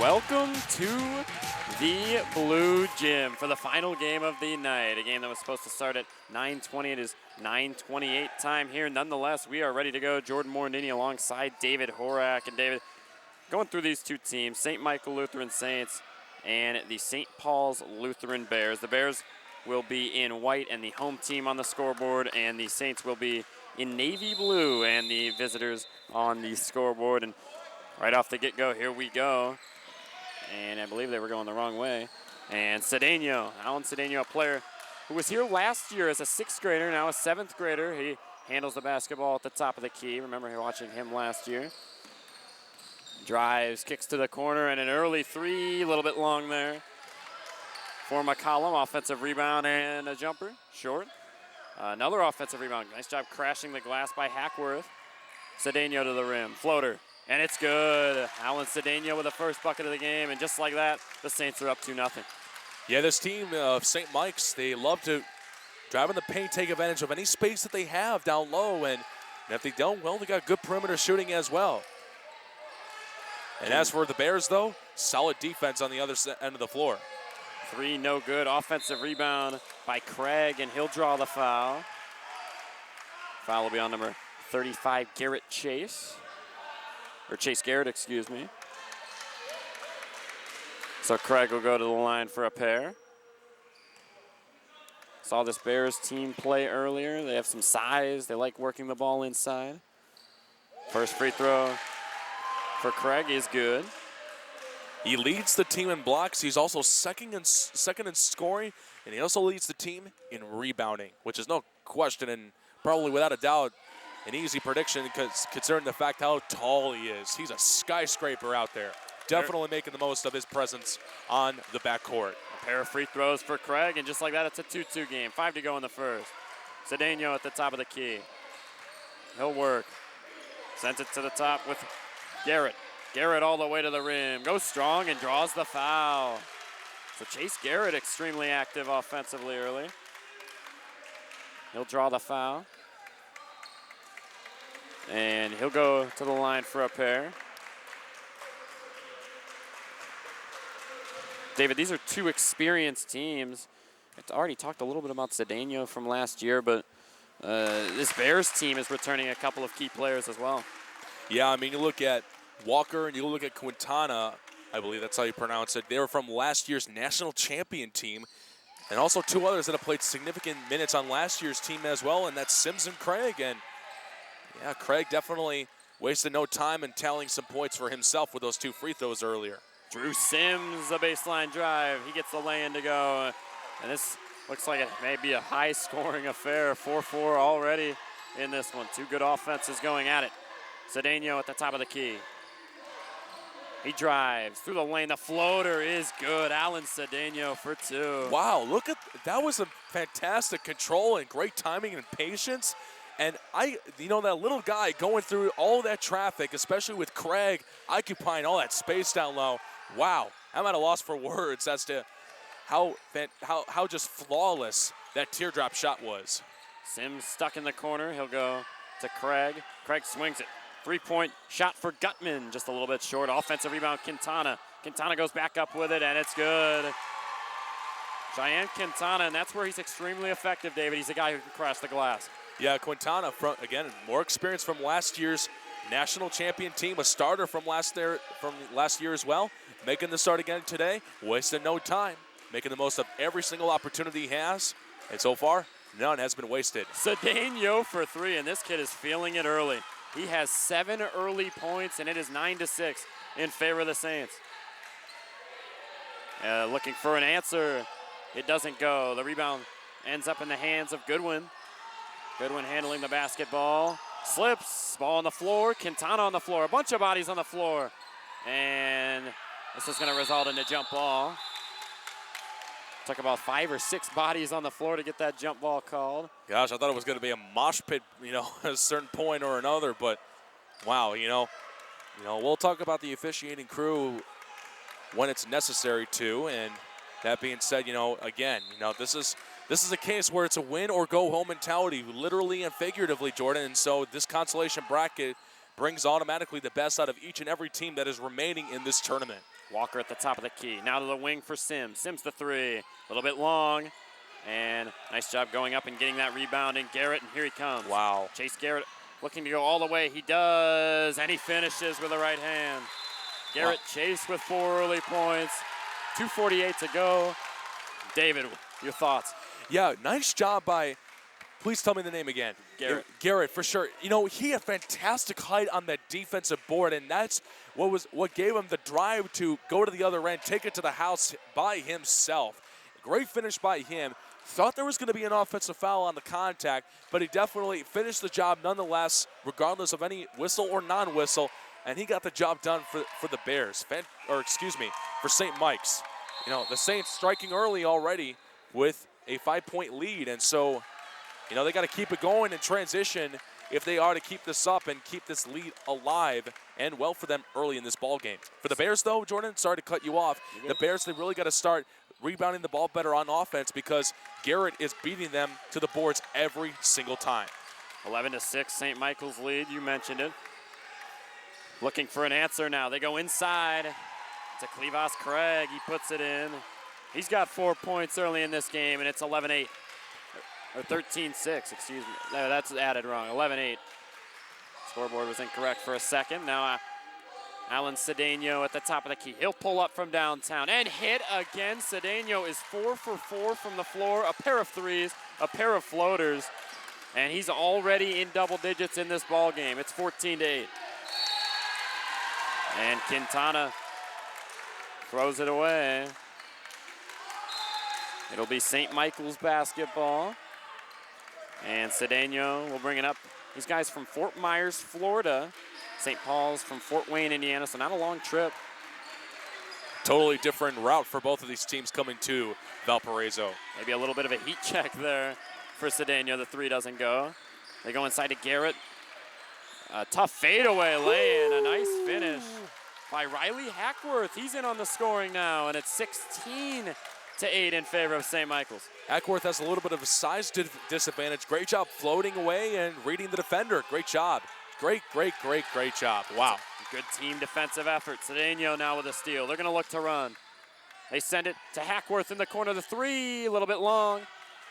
Welcome to the Blue Gym for the final game of the night. A game that was supposed to start at 9:20. It is 9:28 time here. Nonetheless, we are ready to go. Jordan Morandini alongside David Horak. And David, going through these two teams, St. Michael Lutheran Saints and the St. Paul's Lutheran Bears. The Bears will be in white and the home team on the scoreboard, and the Saints will be in navy blue and the visitors on the scoreboard. And right off the get-go, here we go. And I believe they were going the wrong way. And Cedeno, Alan Cedeno, a player who was here last year as a 6th grader, now a 7th grader. He handles the basketball at the top of the key. Remember watching him last year. Drives, kicks to the corner, and an early three, a little bit long there. For McCollum, offensive rebound and a jumper, short. Another offensive rebound. Nice job crashing the glass by Hackworth. Cedeno to the rim, floater. And it's good. Alan Cedeno with the first bucket of the game, and just like that, the Saints are up 2-0. Yeah, this team of St. Mike's, they love to drive in the paint, take advantage of any space that they have down low, and if they don't, well, they got good perimeter shooting as well. And as for the Bears, though, solid defense on the other end of the floor. Three, no good. Offensive rebound by Craig, and he'll draw the foul. Foul will be on number 35, Garrett Chase. Or Chase Garrett, excuse me. So Craig will go to the line for a pair. Saw this Bears team play earlier. They have some size. They like working the ball inside. First free throw for Craig is good. He leads the team in blocks. He's also second in scoring, and he also leads the team in rebounding, which is no question and probably without a doubt an easy prediction because considering the fact how tall he is. He's a skyscraper out there. Definitely making the most of his presence on the backcourt. A pair of free throws for Craig, and just like that, it's a 2-2 game. 5 to go in the first. Cedeno at the top of the key. He'll work. Sends it to the top with Garrett. Garrett all the way to the rim. Goes strong and draws the foul. So Chase Garrett extremely active offensively early. He'll draw the foul. And he'll go to the line for a pair. David, these are two experienced teams. I already talked a little bit about Cedeno from last year, but this Bears team is returning a couple of key players as well. Yeah, I mean, you look at Walker and you look at Quintana, I believe that's how you pronounce it. They were from last year's national champion team. And also two others that have played significant minutes on last year's team as well, and that's Sims and Craig. And yeah, Craig definitely wasted no time in tallying some points for himself with those two free throws earlier. Drew Sims, a baseline drive. He gets the lay-in to go. And this looks like it may be a high-scoring affair. 4-4 already in this one. Two good offenses going at it. Cedeno at the top of the key. He drives through the lane. The floater is good. Alan Cedeno for two. Wow, look at that. Was a fantastic control and great timing and patience. And that little guy going through all that traffic, especially with Craig occupying all that space down low. Wow, I'm at a loss for words as to how just flawless that teardrop shot was. Sims stuck in the corner. He'll go to Craig. Craig swings it. 3-point shot for Gutman, just a little bit short. Offensive rebound, Quintana. Quintana goes back up with it, and it's good. Cheyenne Quintana, and that's where he's extremely effective, David. He's a guy who can crash the glass. Yeah, Quintana, again, more experience from last year's national champion team, a starter from last year as well. Making the start again today, wasting no time. Making the most of every single opportunity he has, and so far, none has been wasted. Cedeno for three, and this kid is feeling it early. He has 7 early points, and it is 9-6 in favor of the Saints. Looking for an answer. It doesn't go. The rebound ends up in the hands of Goodwin. Goodwin handling the basketball. Slips. Ball on the floor. Quintana on the floor. A bunch of bodies on the floor. And this is going to result in a jump ball. Took about 5 or 6 bodies on the floor to get that jump ball called. Gosh, I thought it was going to be a mosh pit, at a certain point or another. But, wow, we'll talk about the officiating crew when it's necessary to. And that being said, again, this is a case where it's a win or go home mentality, literally and figuratively, Jordan. And so this consolation bracket brings automatically the best out of each and every team that is remaining in this tournament. Walker at the top of the key. Now to the wing for Sims. Sims the three. A little bit long. And nice job going up and getting that rebound. And Garrett, and here he comes. Wow. Chase Garrett looking to go all the way. He does. And he finishes with the right hand. Garrett Chase with 4 early points. 2:48 to go. David, your thoughts? Yeah, nice job by, please tell me the name again. Garrett. Garrett, for sure. You know, he had fantastic height on that defensive board, and that's what gave him the drive to go to the other end, take it to the house by himself. Great finish by him. Thought there was going to be an offensive foul on the contact, but he definitely finished the job nonetheless, regardless of any whistle or non-whistle, and he got the job done for the Bears, for St. Mike's. You know, the Saints striking early already with a 5-point lead, and so, you know, they got to keep it going in transition if they are to keep this up and keep this lead alive and well for them early in this ball game. For the Bears, though, Jordan, sorry to cut you off, the Bears, they really got to start rebounding the ball better on offense because Garrett is beating them to the boards every single time. 11-6, St. Michael's lead. You mentioned it. Looking for an answer now. They go inside to Cleavas Craig. He puts it in. He's got 4 points early in this game, and it's 11-8. Or 13-6, excuse me. No, that's added wrong. 11-8. Scoreboard was incorrect for a second. Now Alan Cedeno at the top of the key. He'll pull up from downtown and hit again. Cedeno is 4 for 4 from the floor. A pair of threes, a pair of floaters, and he's already in double digits in this ball game. It's 14-8. And Quintana throws it away. It'll be St. Michael's basketball. And Cedeno will bring it up. These guys from Fort Myers, Florida. St. Paul's from Fort Wayne, Indiana, so not a long trip. Totally different route for both of these teams coming to Valparaiso. Maybe a little bit of a heat check there for Cedeno. The three doesn't go. They go inside to Garrett. A tough fadeaway lay-in, a nice finish by Riley Hackworth. He's in on the scoring now, and it's 16-8 in favor of St. Michael's. Hackworth has a little bit of a size disadvantage. Great job floating away and reading the defender. Great job. Great job. Wow. Good team defensive effort. Cedeno now with a steal. They're going to look to run. They send it to Hackworth in the corner. The three, a little bit long.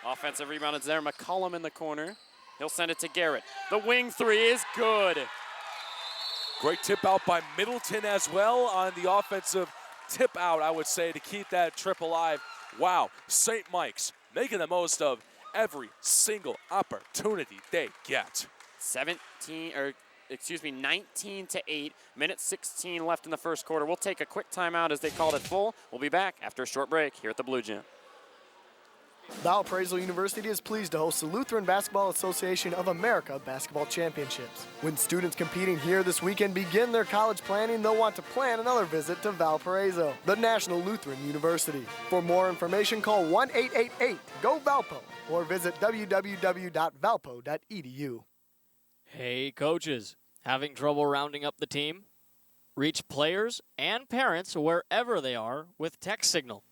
Offensive rebound is there. McCollum in the corner. He'll send it to Garrett. The wing three is good. Great tip out by Middleton as well on the offensive tip out, I would say, to keep that trip alive. Wow, St. Mike's making the most of every single opportunity they get. 19-8. Minute 16 left in the first quarter. We'll take a quick timeout as they called it full. We'll be back after a short break here at the Blue Gym. Valparaiso University is pleased to host the Lutheran Basketball Association of America Basketball Championships. When students competing here this weekend begin their college planning, they'll want to plan another visit to Valparaiso, the National Lutheran University. For more information, call 1-888-GO-VALPO or visit www.valpo.edu. Hey coaches, having trouble rounding up the team? Reach players and parents wherever they are with Text Signal,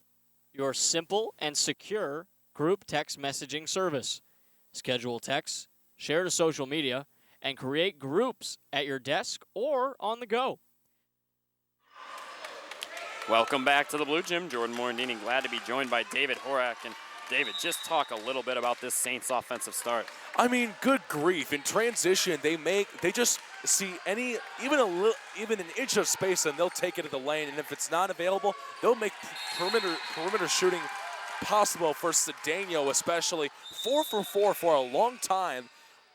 your simple and secure group text messaging service. Schedule texts, share to social media, and create groups at your desk or on the go. Welcome back to the Blue Gym. Jordan Morandini, glad to be joined by David Horak. And David, just talk a little bit about this Saints offensive start. I mean, good grief. In transition, they just see even an inch of space and they'll take it to the lane. And if it's not available, they'll make perimeter shooting possible for Cedeno especially. 4 for 4 for a long time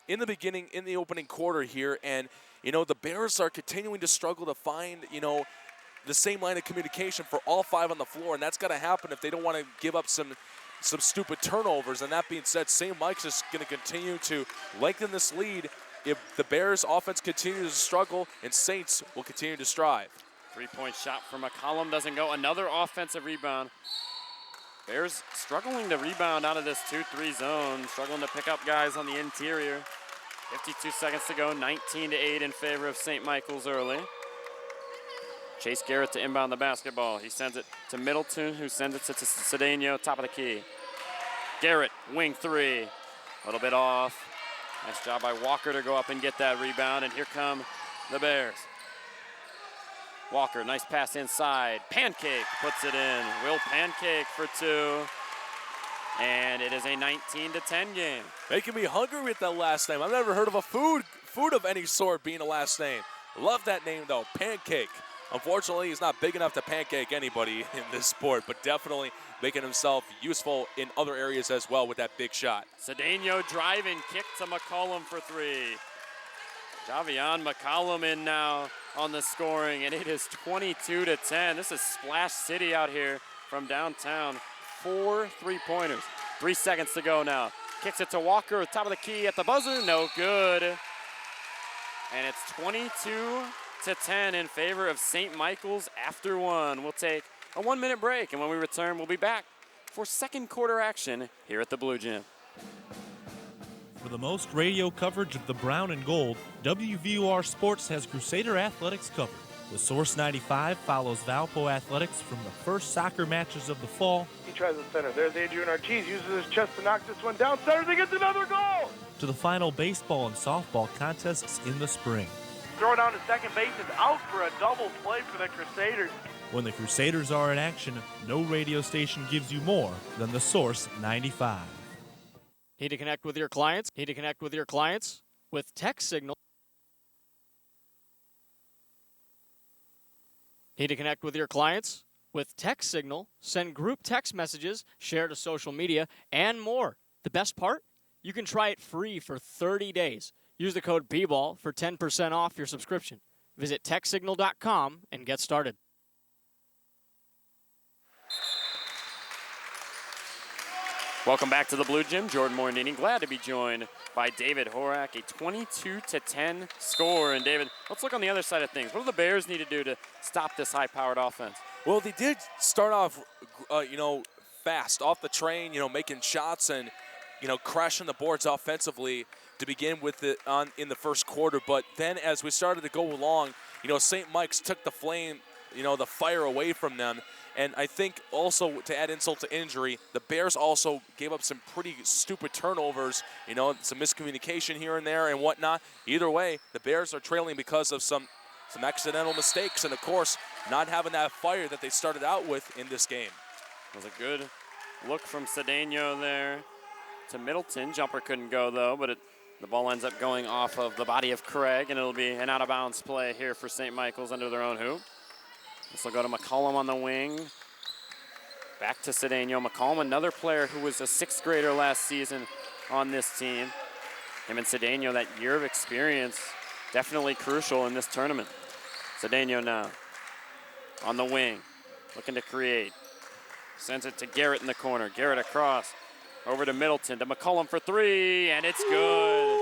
in the beginning, in the opening quarter here. And, the Bears are continuing to struggle to find, the same line of communication for all 5 on the floor. And that's got to happen if they don't want to give up some stupid turnovers. And that being said, St. Mike's is going to continue to lengthen this lead if the Bears offense continues to struggle, and Saints will continue to strive. 3-point shot from McCollum doesn't go. Another offensive rebound. Bears struggling to rebound out of this 2-3 zone, struggling to pick up guys on the interior. 52 seconds to go, 19-8 in favor of St. Michael's early. Chase Garrett to inbound the basketball. He sends it to Middleton, who sends it to Cedeno, top of the key. Garrett, wing three. A little bit off. Nice job by Walker to go up and get that rebound. And here come the Bears. Walker, nice pass inside. Pancake puts it in. Will Pancake for 2. And it is a 19-10 game. Making me hungry with that last name. I've never heard of a food of any sort being a last name. Love that name though, Pancake. Unfortunately, he's not big enough to pancake anybody in this sport, but definitely making himself useful in other areas as well with that big shot. Cedeno driving, kick to McCollum for 3. Javion McCollum in now on the scoring, and it is 22-10. This is Splash City out here from downtown. 4 3-pointers. 3 seconds to go now. Kicks it to Walker, top of the key at the buzzer, no good. And it's 22-10 in favor of St. Michael's after 1. We'll take a 1-minute break, and when we return, we'll be back for second quarter action here at the Blue Gym. For the most radio coverage of the brown and gold, WVUR Sports has Crusader Athletics covered. The Source 95 follows Valpo Athletics from the first soccer matches of the fall. He tries the center. There's Adrian Ortiz, uses his chest to knock this one down. Centers, he gets another goal! To the final baseball and softball contests in the spring. Throw down to second base is out for a double play for the Crusaders. When the Crusaders are in action, no radio station gives you more than the Source 95. Need to connect with your clients? Need to connect with your clients? With Text Signal. Need to connect with your clients? With Text Signal, send group text messages, share to social media, and more. The best part? You can try it free for 30 days. Use the code BBALL for 10% off your subscription. Visit TextSignal.com and get started. Welcome back to the Blue Gym. Jordan Morandini, glad to be joined by David Horak. A 22-10 score. And David, let's look on the other side of things. What do the Bears need to do to stop this high-powered offense? Well, they did start off, fast, off the train, making shots and, crashing the boards offensively to begin with it in the first quarter. But then as we started to go along, St. Mike's took the flame, the fire away from them. And I think also to add insult to injury, the Bears also gave up some pretty stupid turnovers, some miscommunication here and there and whatnot. Either way, the Bears are trailing because of some accidental mistakes and, of course, not having that fire that they started out with in this game. It was a good look from Cedeno there to Middleton. Jumper couldn't go, though, but the ball ends up going off of the body of Craig, and it'll be an out-of-bounds play here for St. Michael's under their own hoop. This will go to McCollum on the wing. Back to Cedeno. McCollum, another player who was a 6th grader last season on this team. Him and Cedeno, that year of experience, definitely crucial in this tournament. Cedeno now on the wing, looking to create. Sends it to Garrett in the corner. Garrett across, over to Middleton, to McCollum for 3, and it's good.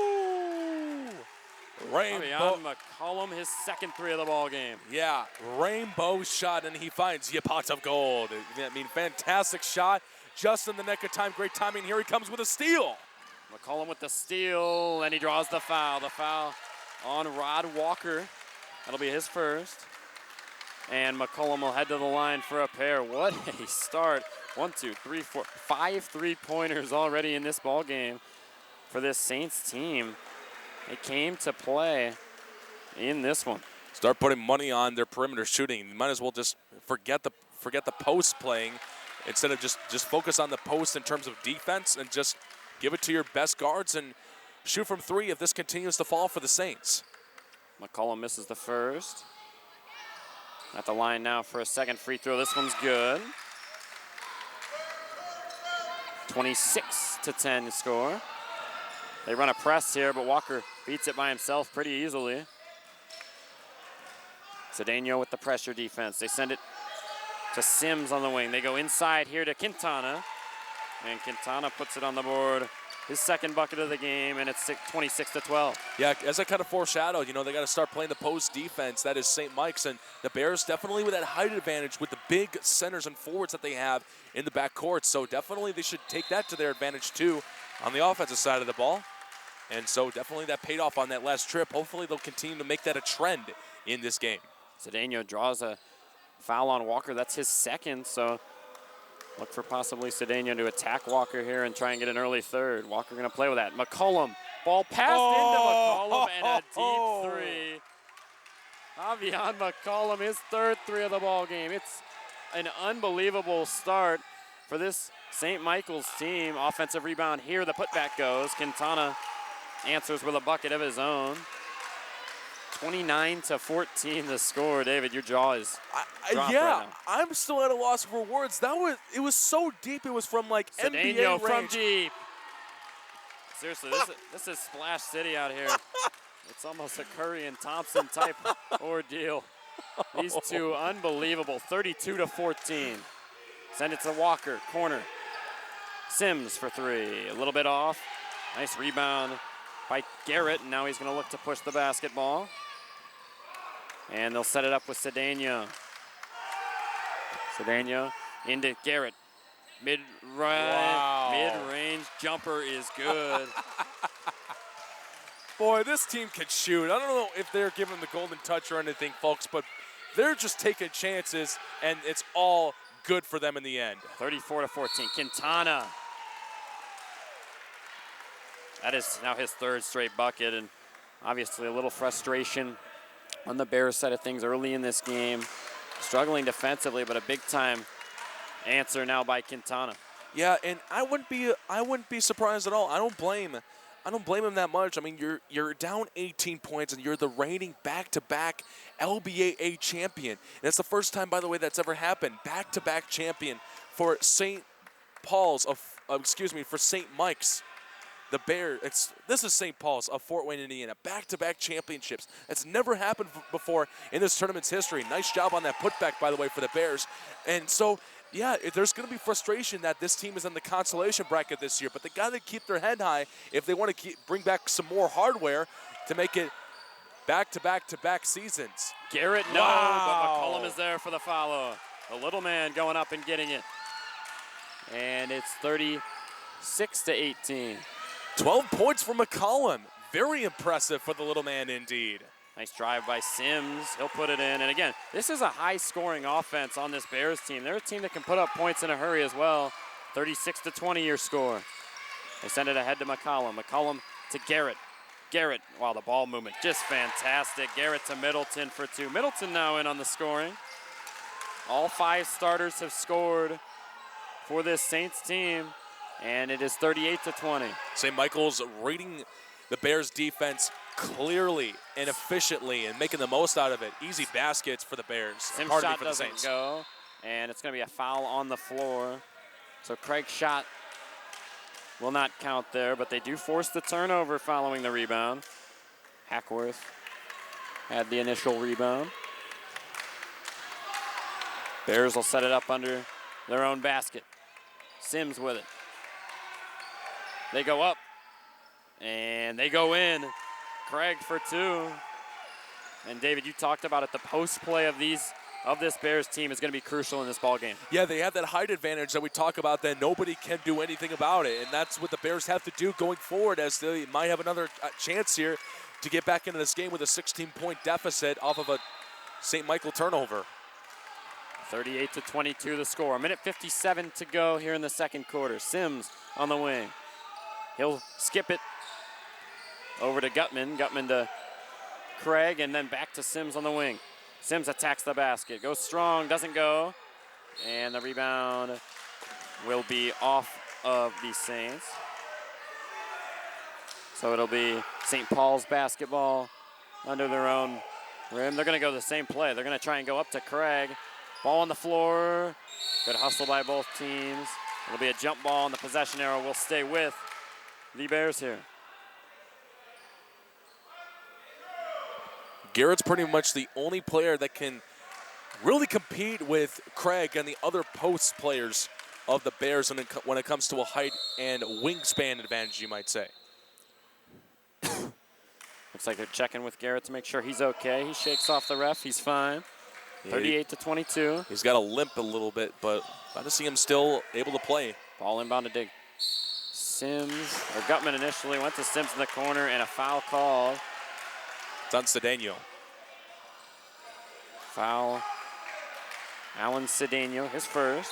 Rainbow. McCollum, his second 3 of the ball game. Yeah, rainbow shot, and he finds your pot of gold. Fantastic shot, just in the nick of time. Great timing. Here he comes with a steal. McCollum with the steal, and he draws the foul. The foul on Rod Walker. That'll be his first. And McCollum will head to the line for a pair. What a start. 1, 2, 3, 4, 5 3-pointers already in this ball game for this Saints team. They came to play in this one. Start putting money on their perimeter shooting. You might as well just forget the post playing instead of just focus on the post in terms of defense and just give it to your best guards and shoot from 3 if this continues to fall for the Saints. McCollum misses the first. At the line now for a second free throw. This one's good. 26-10 score. They run a press here, but Walker beats it by himself pretty easily. Cedeno with the pressure defense. They send it to Sims on the wing. They go inside here to Quintana. And Quintana puts it on the board. His second bucket of the game, and it's 26-12. Yeah, as I kind of foreshadowed, they got to start playing the post defense. That is St. Mike's, and the Bears definitely with that height advantage with the big centers and forwards that they have in the backcourt. So definitely they should take that to their advantage too on the offensive side of the ball. And so definitely that paid off on that last trip. Hopefully they'll continue to make that a trend in this game. Cedeno draws a foul on Walker. That's his second, so look for possibly Cedeno to attack Walker here and try and get an early third. Walker going to play with that. McCollum, ball passed into McCollum, and a deep 3 Avion McCollum, his third three of the ball game. It's an unbelievable start for this St. Michael's team. Offensive rebound here. The putback goes. Quintana answers with a bucket of his own. 29-14 the score. David, your jaw is dropped yeah, right now. I'm still at a loss for words. It was so deep. It was from like NBA Cedeno range. from deep. Seriously, this is Splash City out here. It's almost a Curry and Thompson type ordeal. These two unbelievable. 32-14. Send it to Walker, corner. Sims for three. A little bit off. Nice rebound by Garrett, and now he's going to look to push the basketball. And they'll set it up with Cedeno. Cedeno into Garrett. Mid-range jumper is good. Boy, this team can shoot. I don't know if they're giving the golden touch or anything, folks, but they're just taking chances, and it's all good for them in the end. 34-14. Quintana. That is now his third straight bucket, and obviously a little frustration on the Bears side of things early in this game. Struggling defensively, but a big-time answer now by Quintana. Yeah, and I wouldn't be surprised at all. I don't blame him that much. I mean, you're down 18 points, and you're the reigning back-to-back LBAA champion. And that's the first time, by the way, that's ever happened. Back-to-back champion for St. Paul's for St. Mike's. The Bears, this is St. Paul's of Fort Wayne, Indiana. Back-to-back championships. That's never happened before in this tournament's history. Nice job on that putback, by the way, for the Bears. And so, yeah, there's going to be frustration that this team is in the consolation bracket this year, but they got to keep their head high if they want to bring back some more hardware to make it back-to-back-to-back seasons. Garrett, no, wow. but McCollum is there for the follow. The little man going up and getting it. And it's 36-18. 12 points for McCollum. Very impressive for the little man indeed. Nice drive by Sims. He'll put it in. And again, this is a high-scoring offense on this Bears team. They're a team that can put up points in a hurry as well. 36-20 your score. They send it ahead to McCollum. McCollum to Garrett. Garrett, wow, the ball movement just fantastic. Garrett to Middleton for two. Middleton now in on the scoring. All five starters have scored for this Saints team. And it is 38-20. St. Michael's reading the Bears defense clearly and efficiently and making the most out of it. Easy baskets for the Bears. Sim's Pardon shot me for the doesn't Saints. go, and it's going to be a foul on the floor. So Craig's shot will not count there, but they do force the turnover following the rebound. Hackworth had the initial rebound. Bears will set it up under their own basket. Sims with it. They go up, and they go in. Craig for two. And David, you talked about it. The post play of this Bears team is going to be crucial in this ball game. Yeah, they have that height advantage that we talk about that nobody can do anything about it. And that's what the Bears have to do going forward, as they might have another chance here to get back into this game with a 16-point deficit off of a St. Michael turnover. 38-22 the score. 1:57 to go here in the second quarter. Sims on the wing. He'll skip it over to Gutman. Gutman to Craig, and then back to Sims on the wing. Sims attacks the basket. Goes strong, doesn't go. And the rebound will be off of the Saints. So it'll be St. Paul's basketball under their own rim. They're going to go the same play. They're going to try and go up to Craig. Ball on the floor. Good hustle by both teams. It'll be a jump ball, and the possession arrow will stay with the Bears here. Garrett's pretty much the only player that can really compete with Craig and the other post players of the Bears when it comes to a height and wingspan advantage, you might say. Looks like they're checking with Garrett to make sure he's okay. He shakes off the ref. He's fine. 38-22. He's got a limp a little bit, but glad to see him still able to play. Ball inbound to dig. Gutman initially went to Sims in the corner, and a foul called. It's on Cedeno. Foul. Alan Cedeno, his first.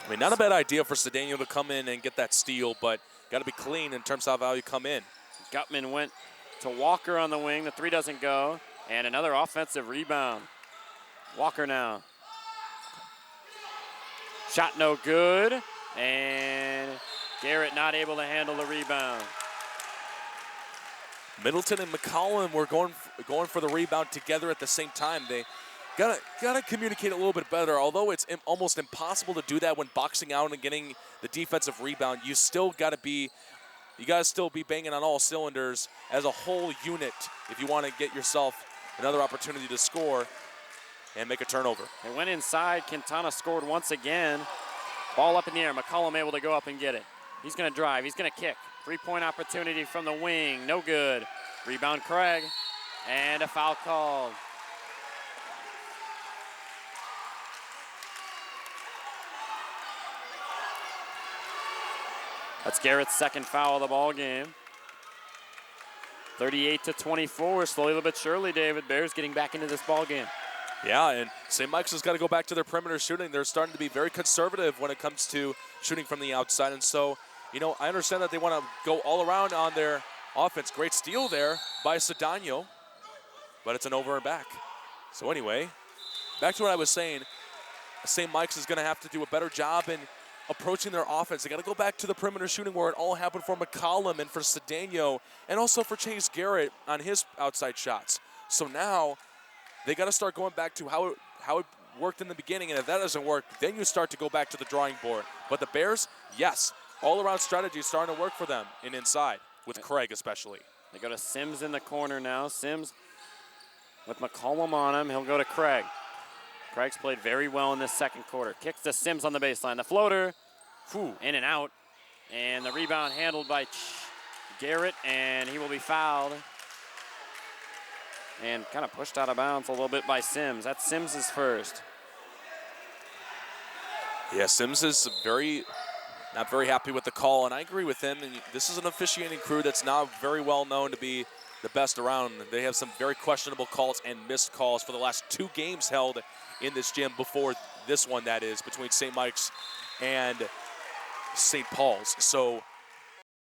I mean, not a bad idea for Cedeno to come in and get that steal, but got to be clean in terms of how you come in. Gutman went to Walker on the wing. The three doesn't go. And another offensive rebound. Walker now. Shot no good. And Garrett not able to handle the rebound. Middleton and McCollum were going for the rebound together at the same time. They gotta communicate a little bit better. Although it's almost impossible to do that when boxing out and getting the defensive rebound, you gotta still be banging on all cylinders as a whole unit if you want to get yourself another opportunity to score and make a turnover. They went inside. Quintana scored once again. Ball up in the air. McCollum able to go up and get it. He's going to drive. He's going to kick. Three-point opportunity from the wing. No good. Rebound Craig. And a foul called. That's Garrett's second foul of the ball game. 38-24, slowly but surely, David. Bears getting back into this ball game. Yeah, and St. Mike's has got to go back to their perimeter shooting. They're starting to be very conservative when it comes to shooting from the outside. And so, I understand that they want to go all around on their offense. Great steal there by Cedano, but it's an over and back. So anyway, back to what I was saying. St. Mike's is going to have to do a better job in approaching their offense. They got to go back to the perimeter shooting where it all happened for McCollum and for Cedano and also for Chase Garrett on his outside shots. So now they got to start going back to how it worked in the beginning, and if that doesn't work, then you start to go back to the drawing board. But the Bears, yes, all-around strategy is starting to work for them in inside, with Craig especially. They go to Sims in the corner now. Sims with McCollum on him. He'll go to Craig. Craig's played very well in this second quarter. Kicks to Sims on the baseline. The floater, in and out. And the rebound handled by Garrett, and he will be fouled. And kind of pushed out of bounds a little bit by Sims. That's Sims' first. Yeah, Sims is not very happy with the call, and I agree with him. And this is an officiating crew that's not very well known to be the best around. They have some very questionable calls and missed calls for the last 2 games held in this gym before this one, that is, between St. Mike's and St. Paul's. So